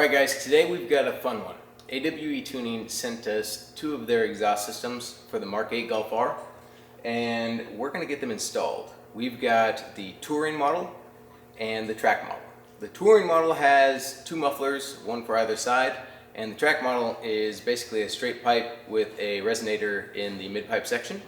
Alright guys, today we've got a fun one. AWE Tuning sent us two of their exhaust systems for the MK8 Golf R, and we're going to get them installed. We've got the touring model and the track model. The touring model has two mufflers, one for either side, and the track model is basically a straight pipe with a resonator in the mid-pipe section.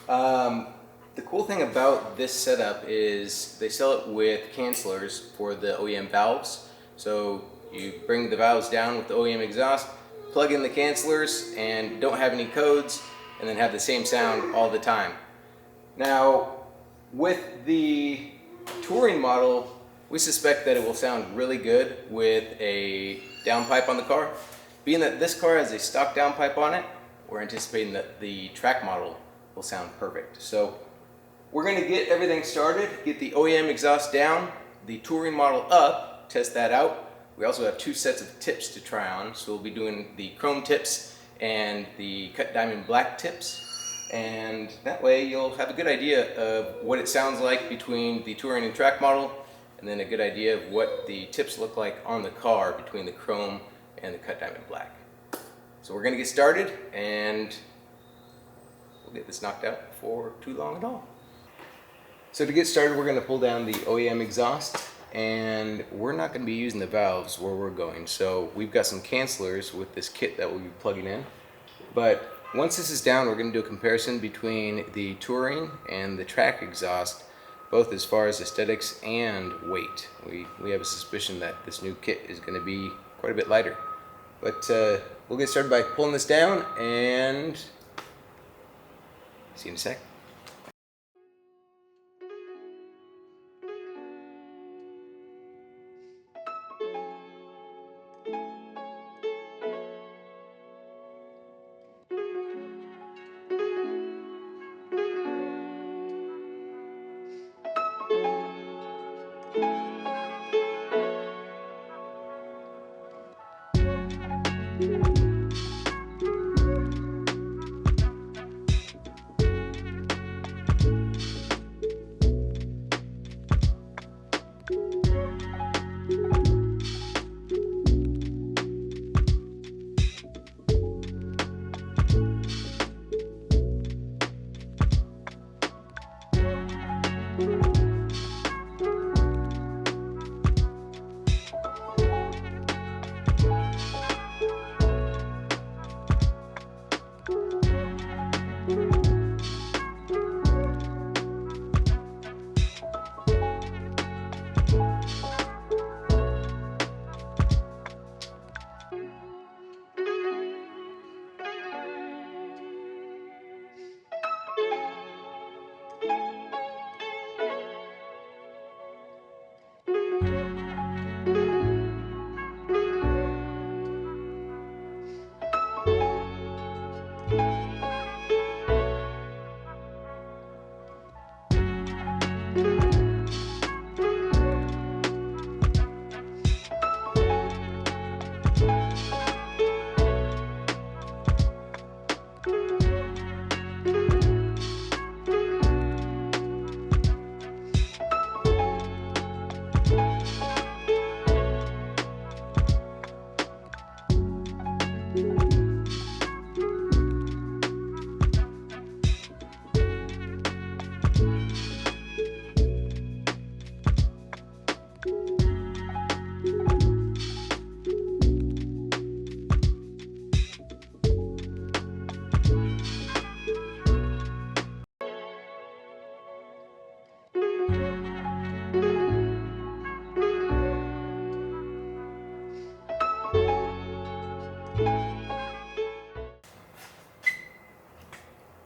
The cool thing about this setup is they sell it with cancelers for the OEM valves. So you bring the valves down with the OEM exhaust, plug in the cancelers, and don't have any codes, and then have the same sound all the time. Now, with the touring model, we suspect that it will sound really good with a downpipe on the car. Being that this car has a stock downpipe on it, we're anticipating that the track model will sound perfect. So we're going to get everything started, get the OEM exhaust down, the touring model up, test that out. We also have two sets of tips to try on, so we'll be doing the chrome tips and the cut diamond black tips, and that way you'll have a good idea of what it sounds like between the touring and track model, and then a good idea of what the tips look like on the car between the chrome and the cut diamond black. So we're going to get started, and we'll get this knocked out before too long at all. So to get started, we're going to pull down the OEM exhaust, and we're not going to be using the valves where we're going. So we've got some cancelers with this kit that we'll be plugging in. But once this is down, we're going to do a comparison between the touring and the track exhaust, both as far as aesthetics and weight. We have a suspicion that this new kit is going to be quite a bit lighter. But we'll get started by pulling this down, and see you in a sec.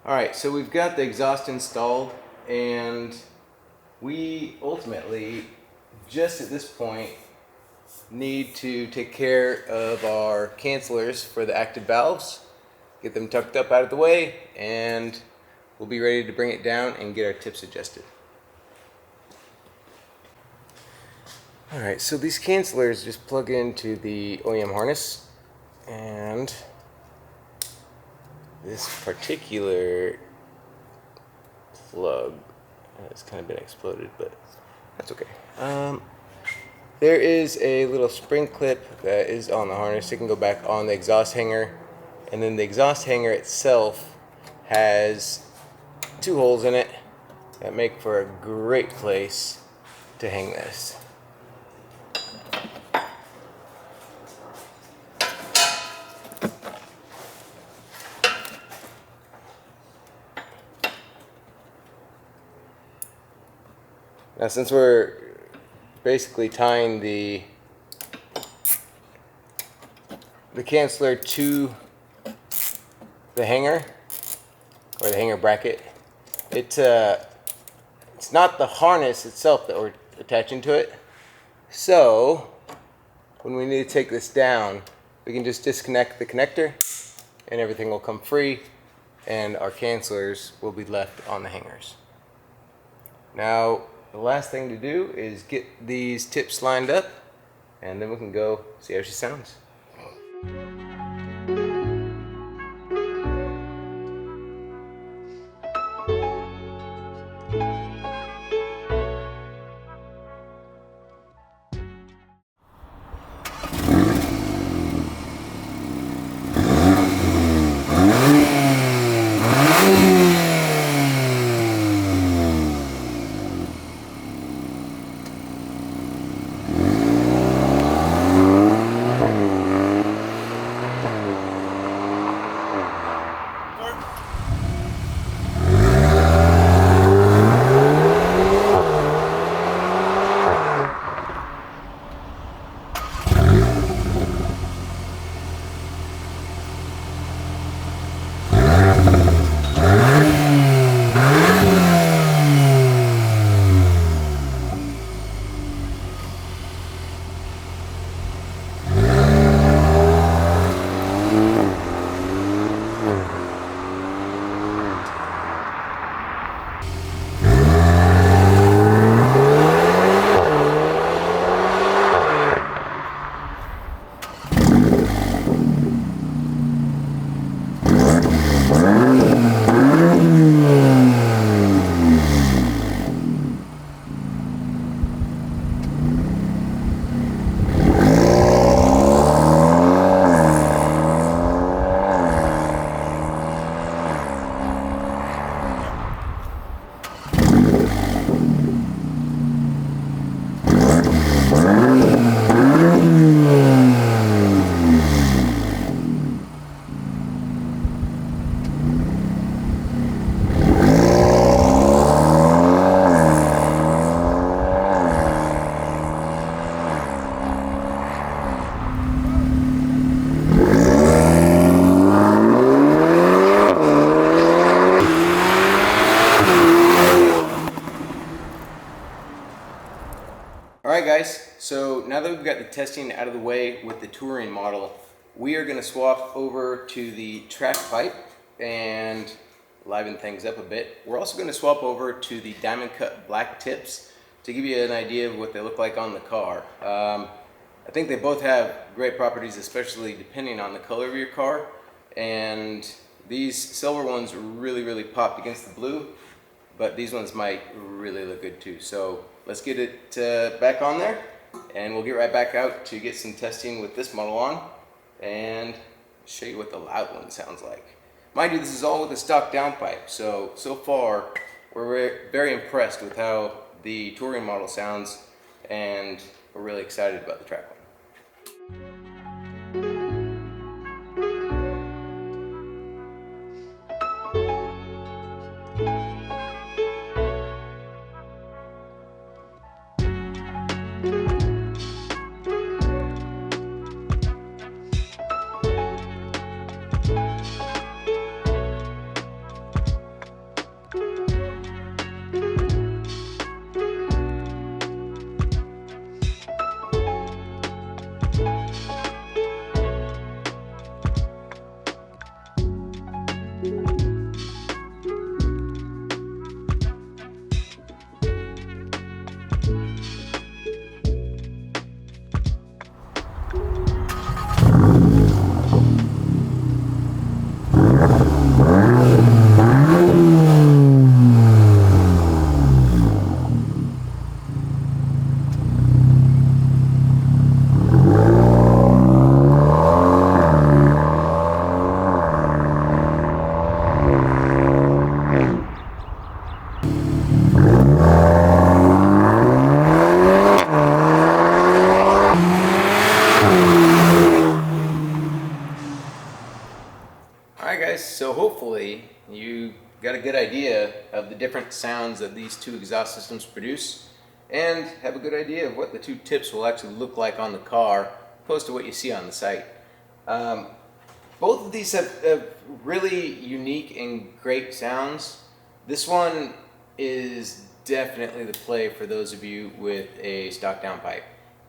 Alright, so we've got the exhaust installed, and we ultimately, just at this point, need to take care of our cancelers for the active valves, get them tucked up out of the way, and we'll be ready to bring it down and get our tips adjusted. Alright, so these cancelers just plug into the OEM harness, and this particular plug has kind of been exploded, but that's okay. There is a little spring clip that is on the harness. It can go back on the exhaust hanger, and then the exhaust hanger itself has 2 holes in it that make for a great place to hang this. Now, since we're basically tying the canceller to the hanger, or the hanger bracket, it's not the harness itself that we're attaching to it. So when we need to take this down, we can just disconnect the connector and everything will come free, and our cancellers will be left on the hangers. Now, the last thing to do is get these tips lined up, and then we can go see how she sounds. Alright guys, so now that we've got the testing out of the way with the touring model, we are going to swap over to the track pipe and liven things up a bit. We're also going to swap over to the diamond cut black tips to give you an idea of what they look like on the car. I think they both have great properties, especially depending on the color of your car, and these silver ones really popped against the blue, but these ones might really look good too. So let's get it back on there, and we'll get right back out to get some testing with this model on and show you what the loud one sounds like. Mind you, this is all with a stock downpipe, so far we're very impressed with how the touring model sounds, and we're really excited about the track one. got a good idea of the different sounds that these two exhaust systems produce, and have a good idea of what the two tips will actually look like on the car, opposed to what you see on the site. Both of these have really unique and great sounds. This one is definitely the play for those of you with a stock downpipe.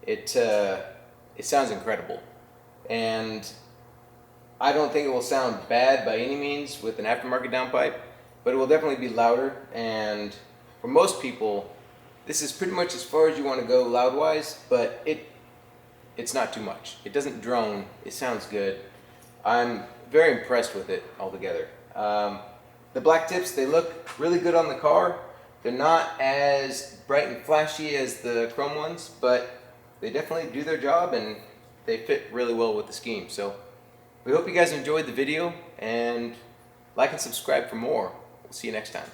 It sounds incredible, and I don't think it will sound bad by any means with an aftermarket downpipe, but it will definitely be louder, and for most people this is pretty much as far as you want to go loud-wise, but it's not too much. It doesn't drone, it sounds good. I'm very impressed with it altogether. The black tips, they look really good on the car. They're not as bright and flashy as the chrome ones, but they definitely do their job and they fit really well with the scheme. So we hope you guys enjoyed the video, and like and subscribe for more. We'll see you next time.